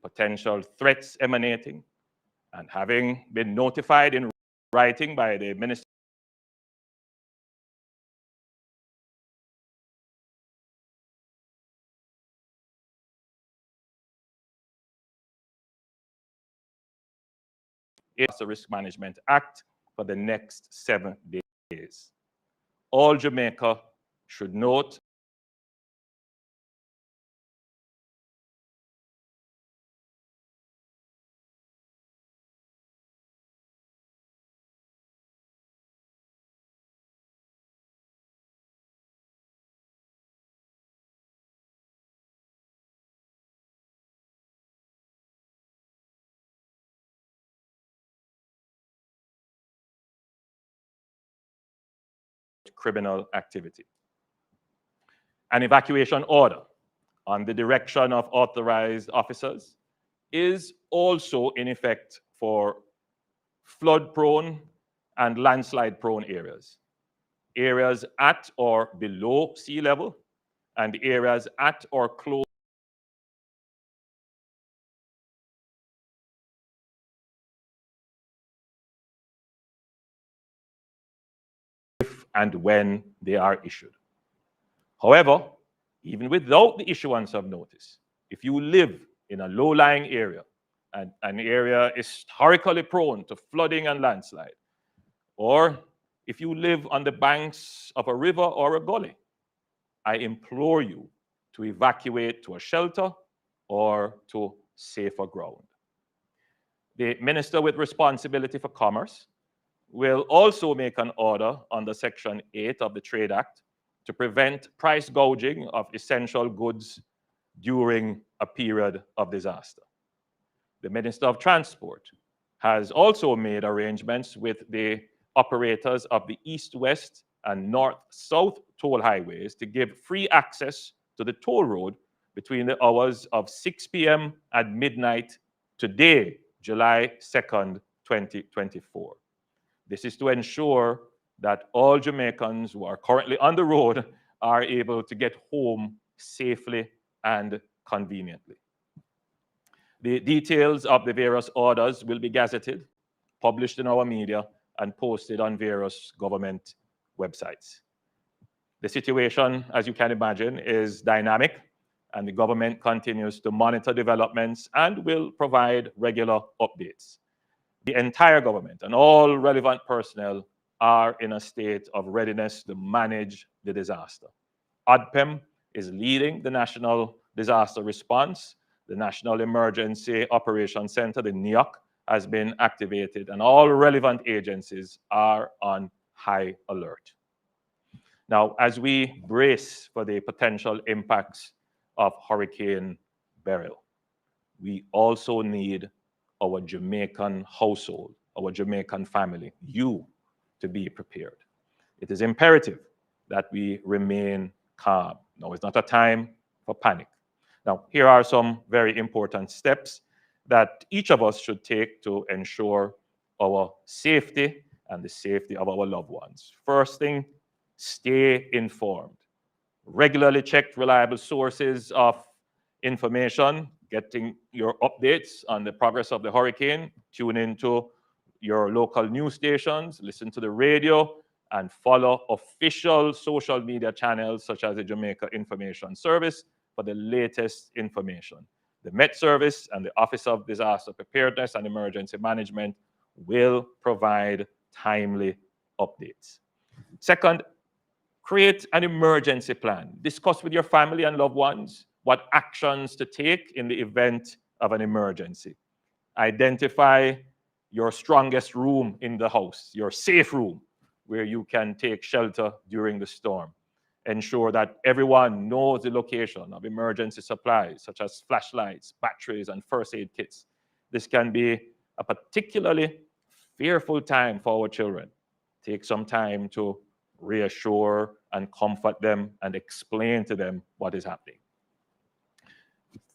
potential threats emanating, and having been notified in writing by the Minister Disaster Risk Management Act for the next 7 days. All Jamaica should note criminal activity. An evacuation order on the direction of authorized officers is also in effect for flood-prone and landslide-prone areas, areas at or below sea level, and areas at or close if and when they are issued. However, even without the issuance of notice, if you live in a low-lying area and an area is historically prone to flooding and landslide, or if you live on the banks of a river or a gully, I implore you to evacuate to a shelter or to safer ground. The Minister with responsibility for commerce will also make an order under Section 8 of the Trade Act to prevent price gouging of essential goods during a period of disaster. The Minister of Transport has also made arrangements with the operators of the east-west and north-south toll highways to give free access to the toll road between the hours of 6 p.m. and midnight today, July 2nd, 2024. This is to ensure that all Jamaicans who are currently on the road are able to get home safely and conveniently. The details of the various orders will be gazetted, published in our media, and posted on various government websites. The situation, as you can imagine, is dynamic, and the government continues to monitor developments and will provide regular updates. The entire government and all relevant personnel are in a state of readiness to manage the disaster. ODPEM is leading the National Disaster Response. The National Emergency Operations Center, the NEOC, has been activated, and all relevant agencies are on high alert. Now, as we brace for the potential impacts of Hurricane Beryl, we also need our Jamaican household, our Jamaican family, you, to be prepared. It is imperative that we remain calm. Now, it's not a time for panic. Now, here are some very important steps that each of us should take to ensure our safety and the safety of our loved ones. First thing, stay informed. Regularly check reliable sources of information, getting your updates on the progress of the hurricane. Tune into your local news stations, listen to the radio, and follow official social media channels such as the Jamaica Information Service for the latest information. The Met Service and the Office of Disaster Preparedness and Emergency Management will provide timely updates. Second, create an emergency plan. Discuss with your family and loved ones what actions to take in the event of an emergency. Identify your strongest room in the house, your safe room, where you can take shelter during the storm. Ensure that everyone knows the location of emergency supplies, such as flashlights, batteries, and first aid kits. This can be a particularly fearful time for our children. Take some time to reassure and comfort them and explain to them what is happening.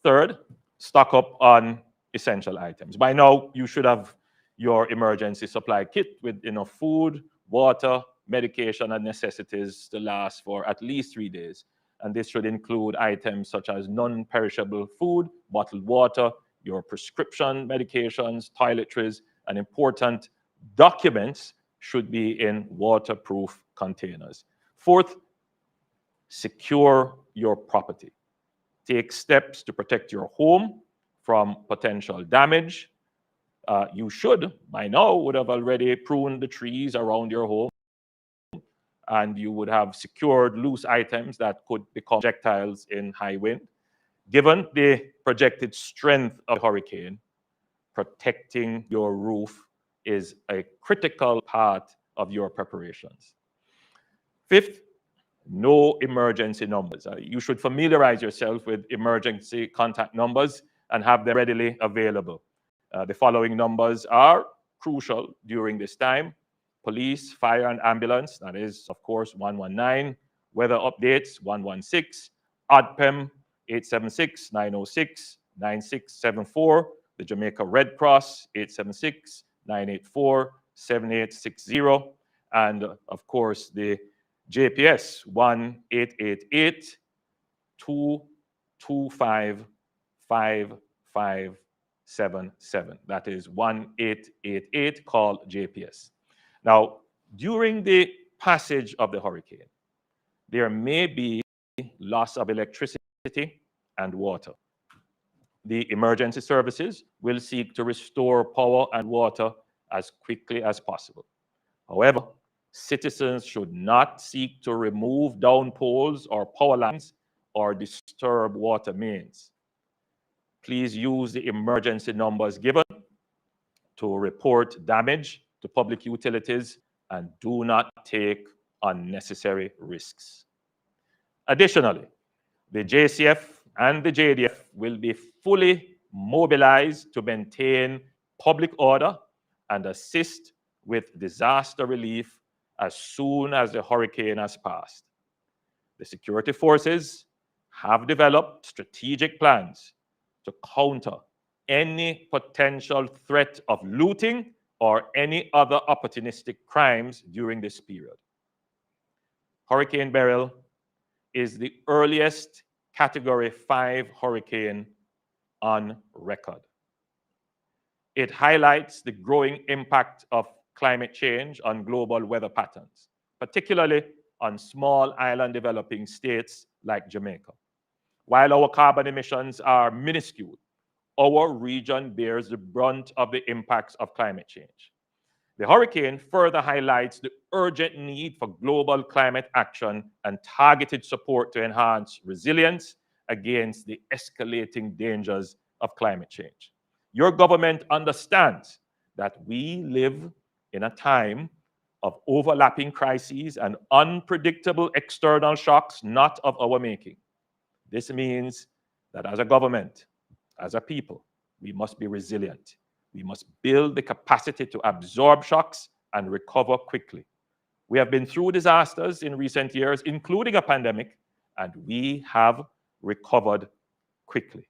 Third, stock up on essential items. By now, you should have your emergency supply kit with enough food, water, medication, and necessities to last for at least 3 days. And this should include items such as non-perishable food, bottled water, your prescription medications, toiletries, and important documents should be in waterproof containers. Fourth, secure your property. Take steps to protect your home from potential damage. You should, by now, would have already pruned the trees around your home, and you would have secured loose items that could become projectiles in high wind. Given the projected strength of the hurricane, protecting your roof is a critical part of your preparations. Fifth, know emergency numbers. You should familiarize yourself with emergency contact numbers and have them readily available. The following numbers are crucial during this time: police, fire, and ambulance, that is, of course, 119, weather updates, 116, ODPEM, 876-906-9674, the Jamaica Red Cross, 876-984-7860, and, of course, the JPS, 1-888-225-5577. That is 1-888, call JPS. Now, during the passage of the hurricane, there may be loss of electricity and water. The emergency services will seek to restore power and water as quickly as possible. However, citizens should not seek to remove down poles or power lines or disturb water mains. Please use the emergency numbers given to report damage to public utilities and do not take unnecessary risks. Additionally, the JCF and the JDF will be fully mobilized to maintain public order and assist with disaster relief as soon as the hurricane has passed. The security forces have developed strategic plans to counter any potential threat of looting or any other opportunistic crimes during this period. Hurricane Beryl is the earliest Category 5 hurricane on record. It highlights the growing impact of climate change on global weather patterns, particularly on small island developing states like Jamaica. While our carbon emissions are minuscule, our region bears the brunt of the impacts of climate change. The hurricane further highlights the urgent need for global climate action and targeted support to enhance resilience against the escalating dangers of climate change. Your government understands that we live in a time of overlapping crises and unpredictable external shocks not of our making. This means that as a government, as a people, we must be resilient. We must build the capacity to absorb shocks and recover quickly. We have been through disasters in recent years, including a pandemic, and we have recovered quickly.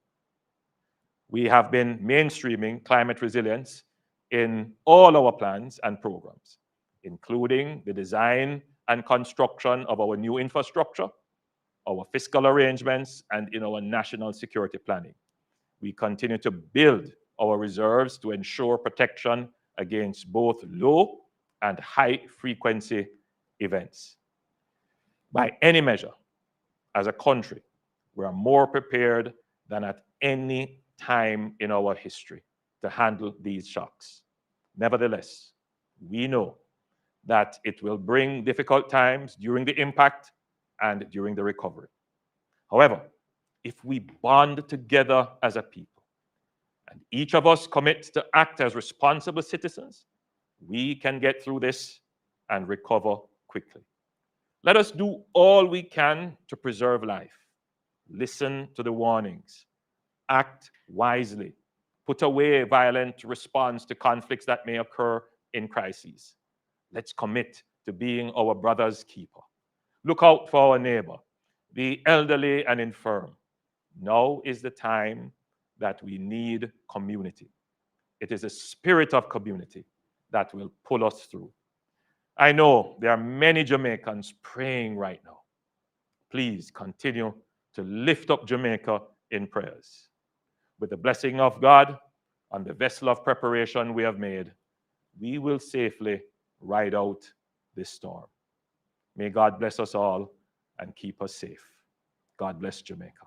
We have been mainstreaming climate resilience in all our plans and programs, including the design and construction of our new infrastructure, our fiscal arrangements, and in our national security planning. We continue to build our reserves to ensure protection against both low and high frequency events. By any measure, as a country, we are more prepared than at any time in our history to handle these shocks. Nevertheless, we know that it will bring difficult times during the impact and during the recovery. However, if we bond together as a people, and each of us commits to act as responsible citizens, we can get through this and recover quickly. Let us do all we can to preserve life. Listen to the warnings. Act wisely. Put away violent response to conflicts that may occur in crises. Let's commit to being our brother's keeper. Look out for our neighbor, the elderly and infirm. Now is the time that we need community. It is a spirit of community that will pull us through. I know there are many Jamaicans praying right now. Please continue to lift up Jamaica in prayers. with the blessing of God on the vessel of preparation we have made, we will safely ride out this storm. May God bless us all and keep us safe. God bless Jamaica.